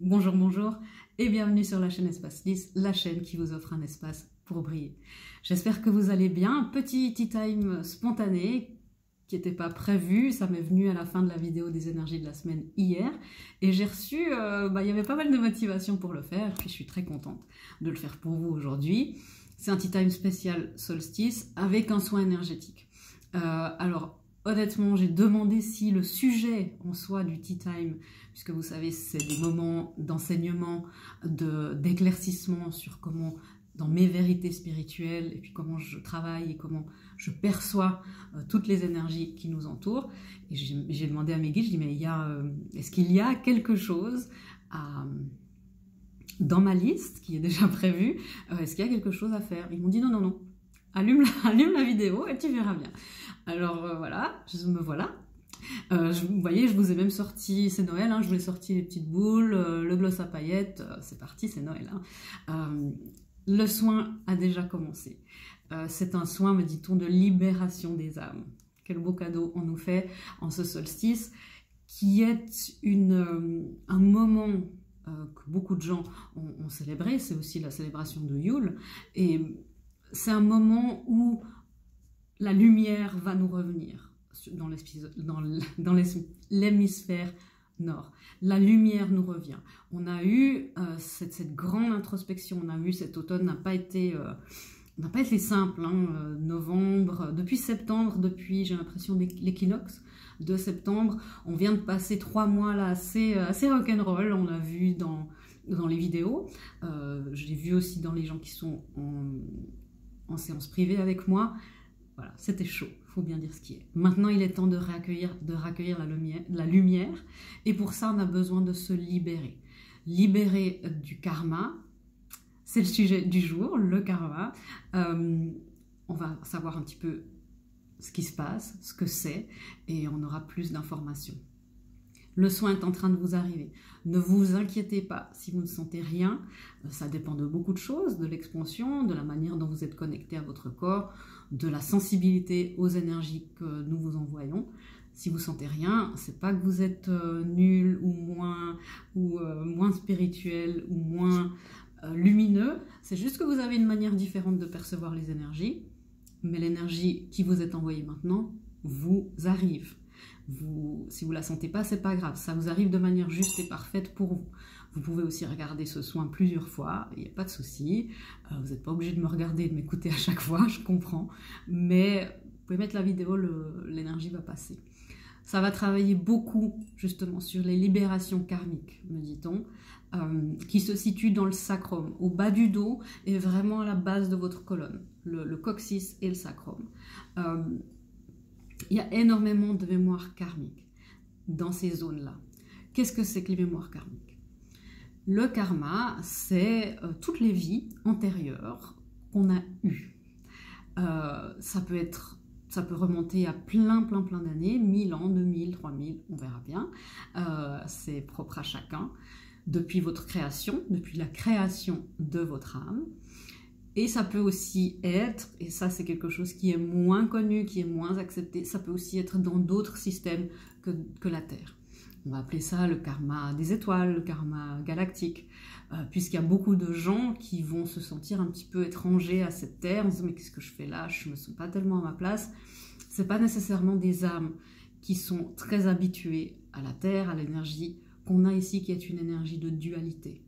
Bonjour, bonjour et bienvenue sur la chaîne Espace Lys, la chaîne qui vous offre un espace pour briller. J'espère que vous allez bien. Petit tea time spontané qui n'était pas prévu, ça m'est venu à la fin de la vidéo des énergies de la semaine hier et j'ai reçu, il y avait pas mal de motivation pour le faire, puis je suis très contente de le faire pour vous aujourd'hui. C'est un tea time spécial solstice avec un soin énergétique. Alors honnêtement, j'ai demandé si le sujet en soi du tea time, puisque vous savez, c'est des moments d'enseignement, d'éclaircissement sur comment, dans mes vérités spirituelles, et puis comment je travaille et comment je perçois toutes les énergies qui nous entourent. Et j'ai demandé à mes guides, je dis, mais est-ce qu'il y a quelque chose dans ma liste qui est déjà prévue, est-ce qu'il y a quelque chose à faire? Ils m'ont dit, non, non, non, allume la vidéo et tu verras bien. Alors voilà, me voilà. Vous voyez, je vous ai même sorti, c'est Noël, hein, je vous ai sorti les petites boules, le gloss à paillettes, c'est parti, c'est Noël. Hein. Le soin a déjà commencé. C'est un soin, me dit-on, de libération des âmes. Quel beau cadeau on nous fait en ce solstice, qui est un moment que beaucoup de gens ont célébré, c'est aussi la célébration de Yule, et c'est un moment où la lumière va nous revenir dans l'hémisphère nord. La lumière nous revient. On a eu cette grande introspection, on a vu cet automne n'a pas été simple. Hein, novembre, depuis septembre, j'ai l'impression l'équinoxe de septembre, on vient de passer 3 mois là assez rock'n'roll, on l'a vu dans les vidéos, je l'ai vu aussi dans les gens qui sont en séance privée avec moi. Voilà, c'était chaud, il faut bien dire ce qui est. Maintenant, il est temps de réaccueillir la lumière, et pour ça, on a besoin de se libérer. Libérer du karma, c'est le sujet du jour, le karma. On va savoir un petit peu ce qui se passe, ce que c'est, et on aura plus d'informations. Le soin est en train de vous arriver. Ne vous inquiétez pas si vous ne sentez rien. Ça dépend de beaucoup de choses, de l'expansion, de la manière dont vous êtes connecté à votre corps, de la sensibilité aux énergies que nous vous envoyons. Si vous ne sentez rien, c'est pas que vous êtes nul ou moins spirituel ou moins lumineux. C'est juste que vous avez une manière différente de percevoir les énergies. Mais l'énergie qui vous est envoyée maintenant vous arrive. Si vous ne la sentez pas, c'est pas grave, ça vous arrive de manière juste et parfaite pour vous. Vous pouvez aussi regarder ce soin plusieurs fois, il n'y a pas de souci. Vous n'êtes pas obligé de me regarder et de m'écouter à chaque fois, je comprends. Mais vous pouvez mettre la vidéo, l'énergie va passer. Ça va travailler beaucoup justement sur les libérations karmiques, me dit-on, qui se situent dans le sacrum, au bas du dos et vraiment à la base de votre colonne, le coccyx et le sacrum. Il y a énormément de mémoires karmiques dans ces zones-là. Qu'est-ce que c'est que les mémoires karmiques? Le karma, c'est toutes les vies antérieures qu'on a eues. Ça peut remonter à plein d'années, 1000 ans, 2000, 3000, on verra bien. C'est propre à chacun. Depuis votre création, depuis la création de votre âme. Et ça peut aussi être, et ça c'est quelque chose qui est moins connu, qui est moins accepté, ça peut aussi être dans d'autres systèmes que la Terre. On va appeler ça le karma des étoiles, le karma galactique, puisqu'il y a beaucoup de gens qui vont se sentir un petit peu étrangers à cette Terre, en se disant mais qu'est-ce que je fais là, je ne me sens pas tellement à ma place. Ce n'est pas nécessairement des âmes qui sont très habituées à la Terre, à l'énergie qu'on a ici, qui est une énergie de dualité.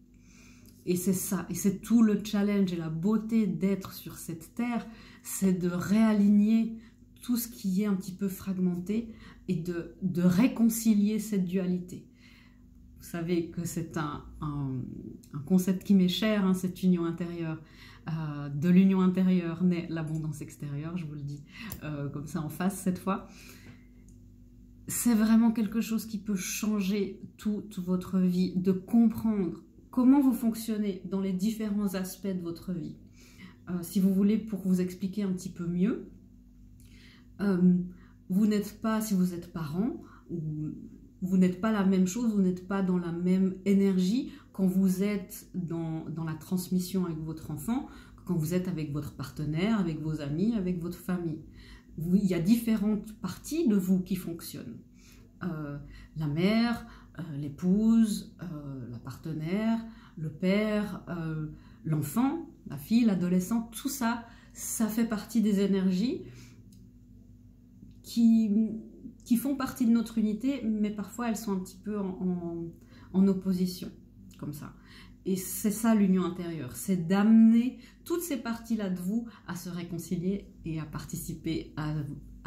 Et c'est ça, et c'est tout le challenge et la beauté d'être sur cette terre, c'est de réaligner tout ce qui est un petit peu fragmenté et de réconcilier cette dualité. Vous savez que c'est un concept qui m'est cher, hein, cette union intérieure. De l'union intérieure naît l'abondance extérieure, je vous le dis comme ça en face cette fois. C'est vraiment quelque chose qui peut changer toute votre vie, de comprendre comment vous fonctionnez dans les différents aspects de votre vie. Si vous voulez, pour vous expliquer un petit peu mieux, vous n'êtes pas, si vous êtes parent, vous n'êtes pas la même chose, vous n'êtes pas dans la même énergie quand vous êtes dans la transmission avec votre enfant, quand vous êtes avec votre partenaire, avec vos amis, avec votre famille. Il y a différentes parties de vous qui fonctionnent. La mère, l'épouse, la partenaire, le père, l'enfant, la fille, l'adolescent, tout ça, ça fait partie des énergies qui font partie de notre unité, mais parfois elles sont un petit peu en opposition, comme ça. Et c'est ça l'union intérieure, c'est d'amener toutes ces parties-là de vous à se réconcilier et à participer à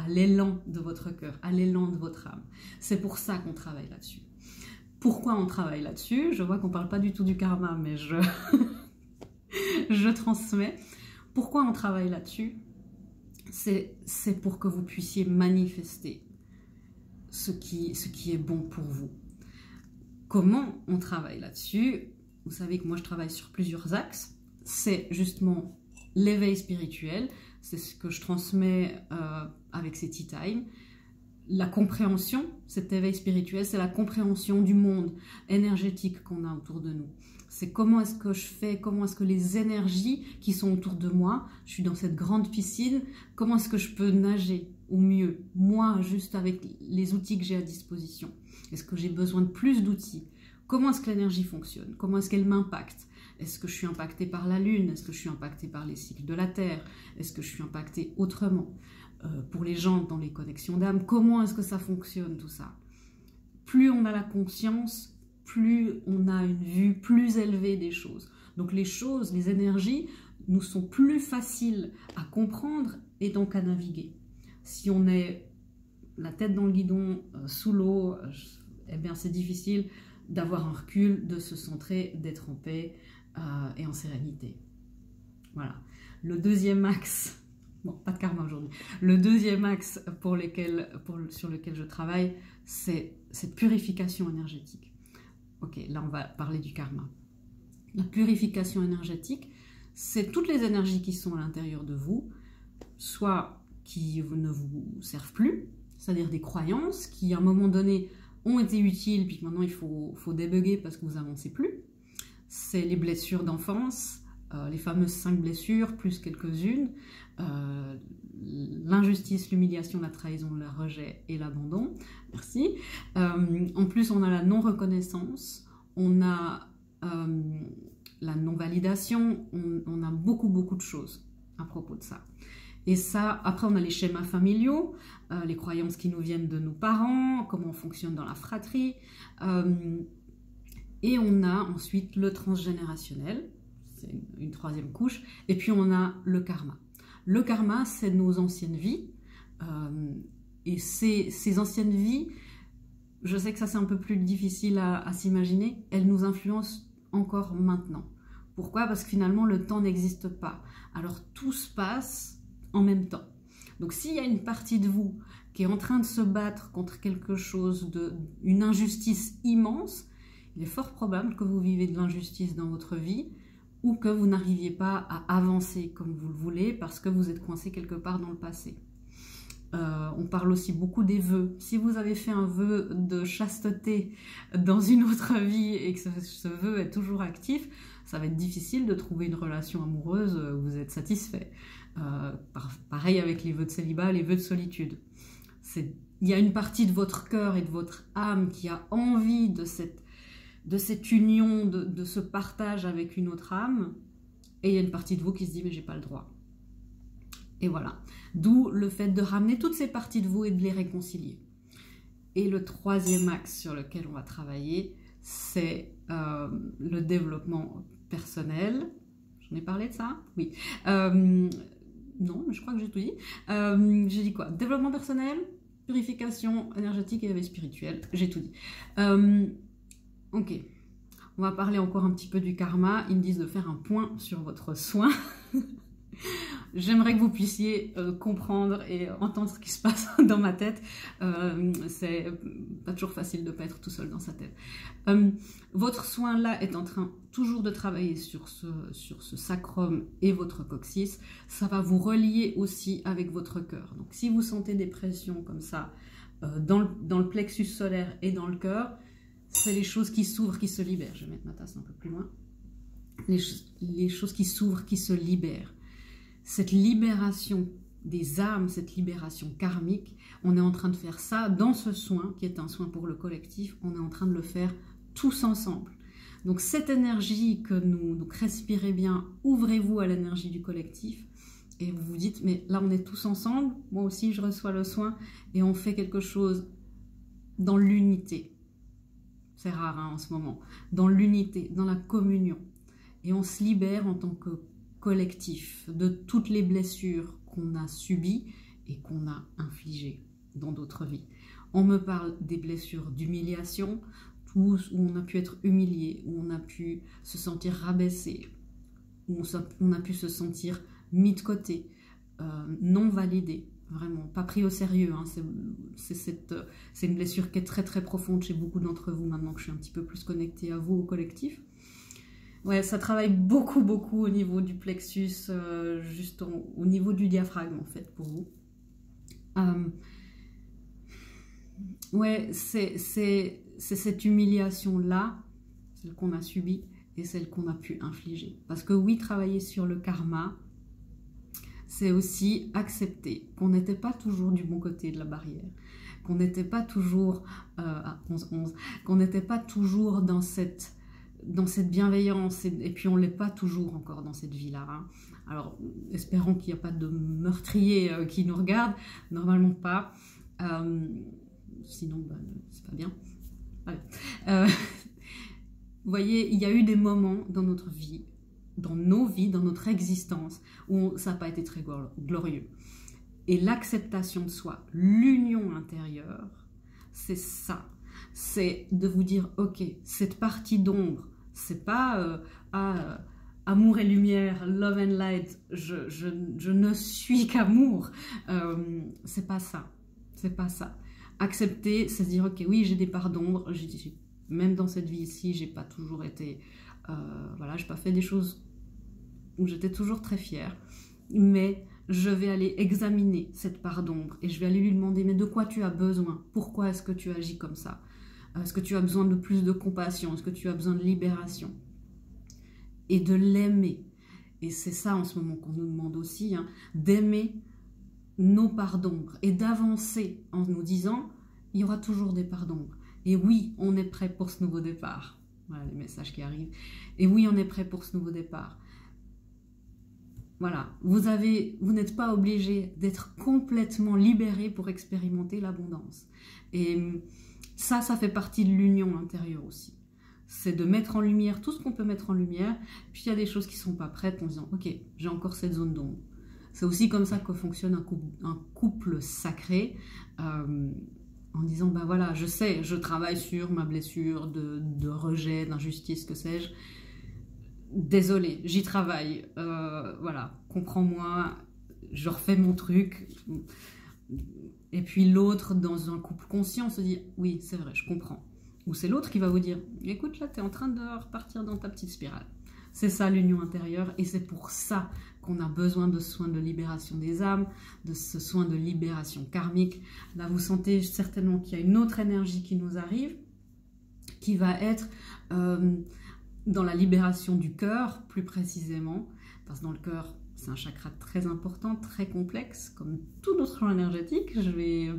l'élan de votre cœur, à l'élan de votre âme. C'est pour ça qu'on travaille là-dessus. Pourquoi on travaille là-dessus? Je vois qu'on ne parle pas du tout du karma, mais je transmets. Pourquoi on travaille là-dessus? C'est pour que vous puissiez manifester ce qui est bon pour vous. Comment on travaille là-dessus? Vous savez que moi je travaille sur plusieurs axes. C'est justement l'éveil spirituel, c'est ce que je transmets avec ces tea time. La compréhension, cet éveil spirituel, c'est la compréhension du monde énergétique qu'on a autour de nous. C'est comment est-ce que je fais, comment est-ce que les énergies qui sont autour de moi, je suis dans cette grande piscine, comment est-ce que je peux nager au mieux, moi, juste avec les outils que j'ai à disposition. Est-ce que j'ai besoin de plus d'outils? Comment est-ce que l'énergie fonctionne? Comment est-ce qu'elle m'impacte? Est-ce que je suis impactée par la Lune? Est-ce que je suis impactée par les cycles de la Terre? Est-ce que je suis impactée autrement? Pour les gens dans les connexions d'âme, comment est-ce que ça fonctionne tout ça? Plus on a la conscience, plus on a une vue plus élevée des choses. Donc les choses, les énergies nous sont plus faciles à comprendre et donc à naviguer. Si on est la tête dans le guidon, sous l'eau, eh bien c'est difficile d'avoir un recul, de se centrer, d'être en paix et en sérénité. Voilà. Le deuxième axe, bon, pas de karma aujourd'hui, le deuxième axe sur lequel je travaille, c'est cette purification énergétique. Ok, là on va parler du karma. La purification énergétique, c'est toutes les énergies qui sont à l'intérieur de vous, soit qui ne vous servent plus, c'est-à-dire des croyances qui à un moment donné ont été utiles, puis maintenant il faut débugger parce que vous n'avancez plus. C'est les blessures d'enfance, les fameuses 5 blessures, plus quelques-unes, l'injustice, l'humiliation, la trahison, le rejet et l'abandon. Merci. En plus, on a la non-reconnaissance, on a la non-validation, on a beaucoup de choses à propos de ça. Et ça, après on a les schémas familiaux, les croyances qui nous viennent de nos parents, comment on fonctionne dans la fratrie, et on a ensuite le transgénérationnel, c'est une troisième couche, et puis on a le karma. Le karma, c'est nos anciennes vies, et ces anciennes vies, je sais que ça c'est un peu plus difficile à s'imaginer, elles nous influencent encore maintenant. Pourquoi? Parce que finalement le temps n'existe pas. Alors tout se passe en même temps. Donc s'il y a une partie de vous qui est en train de se battre contre quelque chose, une injustice immense, il est fort probable que vous vivez de l'injustice dans votre vie ou que vous n'arriviez pas à avancer comme vous le voulez parce que vous êtes coincé quelque part dans le passé. On parle aussi beaucoup des vœux. Si vous avez fait un vœu de chasteté dans une autre vie et que ce vœu est toujours actif, ça va être difficile de trouver une relation amoureuse où vous êtes satisfait. Pareil avec les vœux de célibat, les vœux de solitude. Il y a une partie de votre cœur et de votre âme qui a envie de cette union, de ce partage avec une autre âme, et il y a une partie de vous qui se dit mais j'ai pas le droit. Et voilà. D'où le fait de ramener toutes ces parties de vous et de les réconcilier. Et le troisième axe sur lequel on va travailler, c'est le développement personnel. J'en ai parlé de ça? Oui. Non, mais je crois que j'ai tout dit. J'ai dit quoi? Développement personnel, purification énergétique et éveil spirituel. J'ai tout dit. Ok. On va parler encore un petit peu du karma. Ils me disent de faire un point sur votre soin. J'aimerais que vous puissiez comprendre et entendre ce qui se passe dans ma tête. C'est pas toujours facile de ne pas être tout seul dans sa tête. Votre soin là est en train toujours de travailler sur ce sacrum et votre coccyx. Ça va vous relier aussi avec votre cœur. Donc si vous sentez des pressions comme ça dans le plexus solaire et dans le cœur, c'est les choses qui s'ouvrent, qui se libèrent. Je vais mettre ma tasse un peu plus loin. Les choses qui s'ouvrent, qui se libèrent. Cette libération des âmes, cette libération karmique, on est en train de faire ça dans ce soin, qui est un soin pour le collectif, on est en train de le faire tous ensemble. Donc cette énergie que nous... Donc respirez bien, ouvrez-vous à l'énergie du collectif. Et vous vous dites, mais là on est tous ensemble, moi aussi je reçois le soin, et on fait quelque chose dans l'unité. C'est rare hein, en ce moment. Dans l'unité, dans la communion. Et on se libère en tant que collectif de toutes les blessures qu'on a subies et qu'on a infligées dans d'autres vies. On me parle des blessures d'humiliation, où on a pu être humilié, où on a pu se sentir rabaissé, où on a pu se sentir mis de côté, non validé, vraiment, pas pris au sérieux. Hein. C'est une blessure qui est très très profonde chez beaucoup d'entre vous, maintenant que je suis un petit peu plus connectée à vous, au collectif. Ouais, ça travaille beaucoup beaucoup au niveau du plexus, juste au niveau du diaphragme en fait, pour vous. Ouais, c'est cette humiliation-là, celle qu'on a subie et celle qu'on a pu infliger. Parce que oui, travailler sur le karma, c'est aussi accepter qu'on n'était pas toujours du bon côté de la barrière, qu'on n'était pas toujours à 11-11, qu'on n'était pas toujours dans cette bienveillance, et puis on ne l'est pas toujours encore dans cette vie-là. Hein. Alors, espérons qu'il n'y a pas de meurtrier qui nous regarde, normalement pas, sinon bah, c'est pas bien. Ouais. Vous voyez, il y a eu des moments dans notre vie, dans nos vies, dans notre existence, où ça n'a pas été très glorieux. Et l'acceptation de soi, l'union intérieure, c'est ça. C'est de vous dire, ok, cette partie d'ombre, c'est pas amour et lumière, love and light, je ne suis qu'amour. C'est pas ça. C'est pas ça. Accepter, c'est se dire, ok, oui, j'ai des parts d'ombre, même dans cette vie-ci, j'ai pas toujours été... voilà, j'ai pas fait des choses où j'étais toujours très fière, mais je vais aller examiner cette part d'ombre et je vais aller lui demander, mais de quoi tu as besoin? Pourquoi est-ce que tu agis comme ça? Est-ce que tu as besoin de plus de compassion? Est-ce que tu as besoin de libération? Et de l'aimer. Et c'est ça en ce moment qu'on nous demande aussi, hein, d'aimer nos parts d'ombre et d'avancer en nous disant, il y aura toujours des parts d'ombre. Et oui, on est prêt pour ce nouveau départ. Voilà les messages qui arrivent. Et oui, on est prêt pour ce nouveau départ. Voilà, vous n'êtes pas obligé d'être complètement libéré pour expérimenter l'abondance. Et ça fait partie de l'union intérieure aussi. C'est de mettre en lumière tout ce qu'on peut mettre en lumière. Puis il y a des choses qui ne sont pas prêtes en disant, ok, j'ai encore cette zone d'ombre. C'est aussi comme ça que fonctionne un couple sacré. En disant, ben voilà, je sais, je travaille sur ma blessure de rejet, d'injustice, que sais-je. Désolée, j'y travaille. Voilà, comprends-moi, je refais mon truc. Et puis l'autre, dans un couple conscient, se dit, oui, c'est vrai, je comprends. Ou c'est l'autre qui va vous dire, écoute, là, tu es en train de repartir dans ta petite spirale. C'est ça l'union intérieure et c'est pour ça qu'on a besoin de soins de libération des âmes, de ce soin de libération karmique. Là, vous sentez certainement qu'il y a une autre énergie qui nous arrive, qui va être dans la libération du cœur, plus précisément, parce que dans le cœur, c'est un chakra très important, très complexe, comme tout notre champ énergétique. Je vais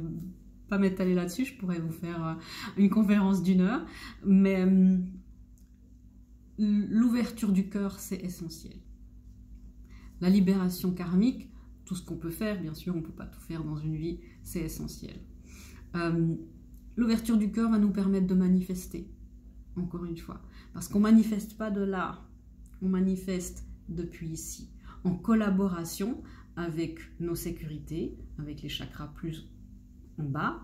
pas m'étaler là-dessus, je pourrais vous faire une conférence d'1 heure, mais l'ouverture du cœur, c'est essentiel. La libération karmique, tout ce qu'on peut faire, bien sûr, on ne peut pas tout faire dans une vie, c'est essentiel. L'ouverture du cœur va nous permettre de manifester, encore une fois, parce qu'on ne manifeste pas de là, on manifeste depuis ici, en collaboration avec nos sécurités, avec les chakras plus en bas,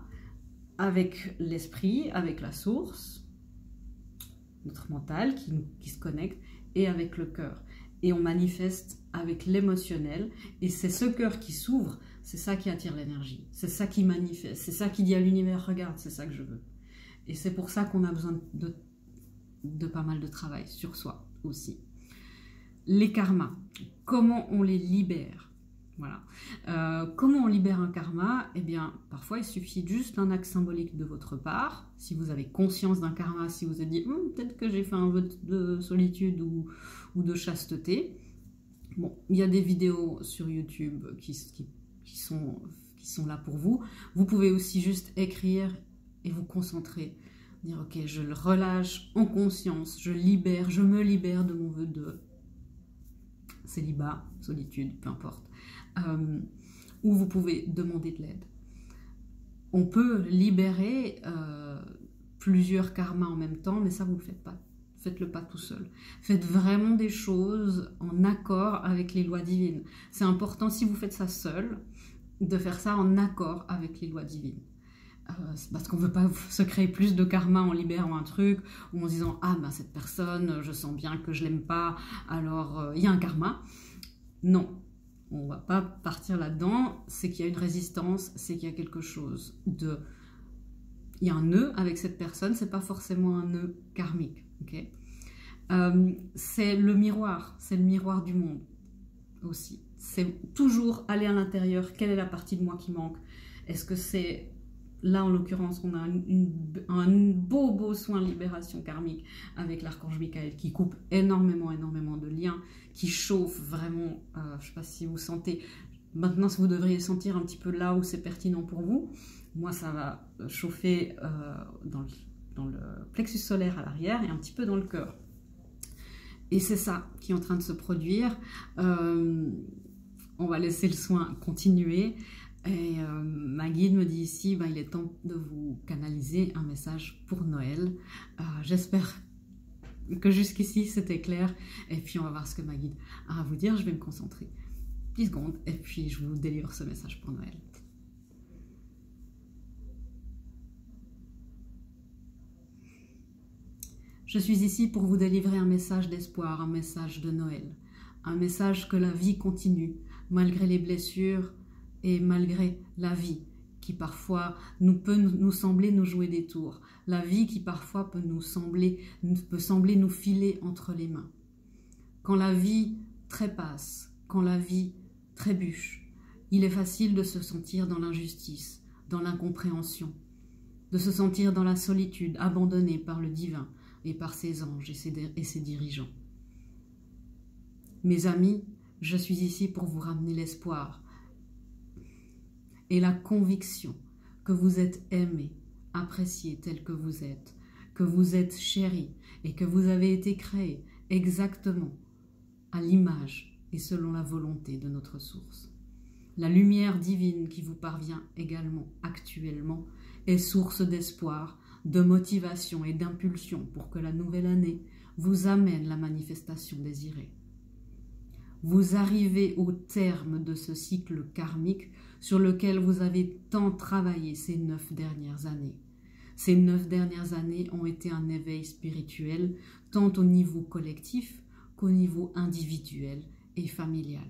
avec l'esprit, avec la source, notre mental qui se connecte, et avec le cœur. Et on manifeste avec l'émotionnel, et c'est ce cœur qui s'ouvre, c'est ça qui attire l'énergie, c'est ça qui manifeste, c'est ça qui dit à l'univers, regarde, c'est ça que je veux. Et c'est pour ça qu'on a besoin de pas mal de travail sur soi aussi. Les karmas, comment on les libère? Voilà. Comment on libère un karma? Eh bien, parfois, il suffit juste d'un acte symbolique de votre part. Si vous avez conscience d'un karma, si vous avez dit peut-être que j'ai fait un vœu de solitude ou de chasteté. Bon, il y a des vidéos sur YouTube qui sont là pour vous. Vous pouvez aussi juste écrire et vous concentrer Dire ok, je le relâche en conscience, je me libère de mon vœu de célibat, solitude, peu importe. Où vous pouvez demander de l'aide. On peut libérer plusieurs karmas en même temps, mais ça, vous ne le faites pas. Faites-le pas tout seul. Faites vraiment des choses en accord avec les lois divines. C'est important, si vous faites ça seul, de faire ça en accord avec les lois divines. Parce qu'on ne veut pas se créer plus de karma en libérant un truc, ou en se disant « Ah, ben cette personne, je sens bien que je l'aime pas, alors il y a un karma. » Non. On ne va pas partir là-dedans, c'est qu'il y a une résistance, c'est qu'il y a quelque chose de... Il y a un nœud avec cette personne, c'est pas forcément un nœud karmique. Okay, c'est le miroir du monde aussi. C'est toujours aller à l'intérieur, quelle est la partie de moi qui manque? Est-ce que c'est... Là, en l'occurrence, on a un beau soin de libération karmique avec l'archange Michael qui coupe énormément de liens, qui chauffe vraiment, je ne sais pas si vous sentez, maintenant vous devriez sentir un petit peu là où c'est pertinent pour vous. Moi, ça va chauffer dans le plexus solaire à l'arrière et un petit peu dans le cœur. Et c'est ça qui est en train de se produire. On va laisser le soin continuer. Et ma guide me dit ici, il est temps de vous canaliser un message pour Noël. J'espère que jusqu'ici c'était clair. Et puis on va voir ce que ma guide a à vous dire. Je vais me concentrer 10 secondes et puis je vous délivre ce message pour Noël. Je suis ici pour vous délivrer un message d'espoir, un message de Noël. Un message que la vie continue, malgré les blessures, et malgré la vie qui parfois peut nous sembler nous jouer des tours, la vie qui parfois peut sembler nous filer entre les mains. Quand la vie trépasse, quand la vie trébuche, il est facile de se sentir dans l'injustice, dans l'incompréhension, de se sentir dans la solitude, abandonné par le divin et par ses anges et ses dirigeants. Mes amis, je suis ici pour vous ramener l'espoir, et la conviction que vous êtes aimé, apprécié tel que vous êtes chéri et que vous avez été créé exactement à l'image et selon la volonté de notre source. La lumière divine qui vous parvient également actuellement est source d'espoir, de motivation et d'impulsion pour que la nouvelle année vous amène la manifestation désirée. Vous arrivez au terme de ce cycle karmique sur lequel vous avez tant travaillé ces 9 dernières années. Ces 9 dernières années ont été un éveil spirituel, tant au niveau collectif qu'au niveau individuel et familial.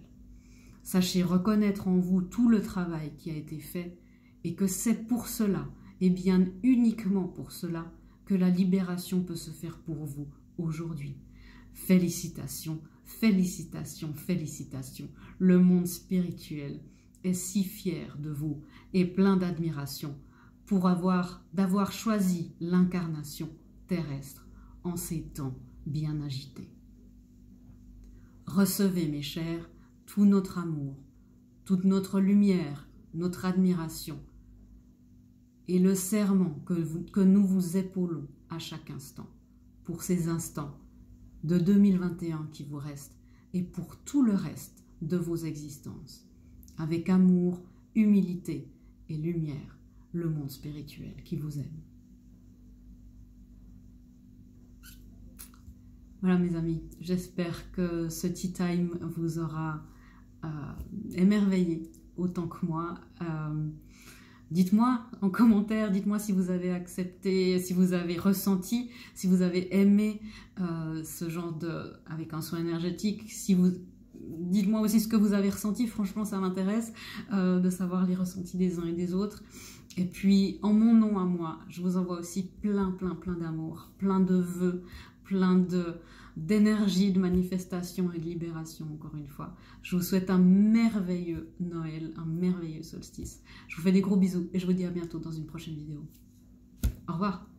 Sachez reconnaître en vous tout le travail qui a été fait et que c'est pour cela, et bien uniquement pour cela, que la libération peut se faire pour vous aujourd'hui. Félicitations, félicitations, félicitations. Le monde spirituel est si fier de vous et plein d'admiration pour d'avoir choisi l'incarnation terrestre en ces temps bien agités. Recevez, mes chers, tout notre amour, toute notre lumière, notre admiration et le serment que nous vous épaulons à chaque instant pour ces instants de 2021 qui vous restent et pour tout le reste de vos existences. Avec amour, humilité et lumière, le monde spirituel qui vous aime. Voilà mes amis, j'espère que ce tea time vous aura émerveillé autant que moi. Dites-moi en commentaire, dites-moi si vous avez accepté, si vous avez ressenti, si vous avez aimé ce genre avec un soin énergétique. Dites-moi aussi ce que vous avez ressenti, franchement ça m'intéresse de savoir les ressentis des uns et des autres. Et puis en mon nom à moi, je vous envoie aussi plein d'amour, plein de vœux, plein d'énergie, de manifestation et de libération encore une fois. Je vous souhaite un merveilleux Noël, un merveilleux solstice. Je vous fais des gros bisous et je vous dis à bientôt dans une prochaine vidéo. Au revoir.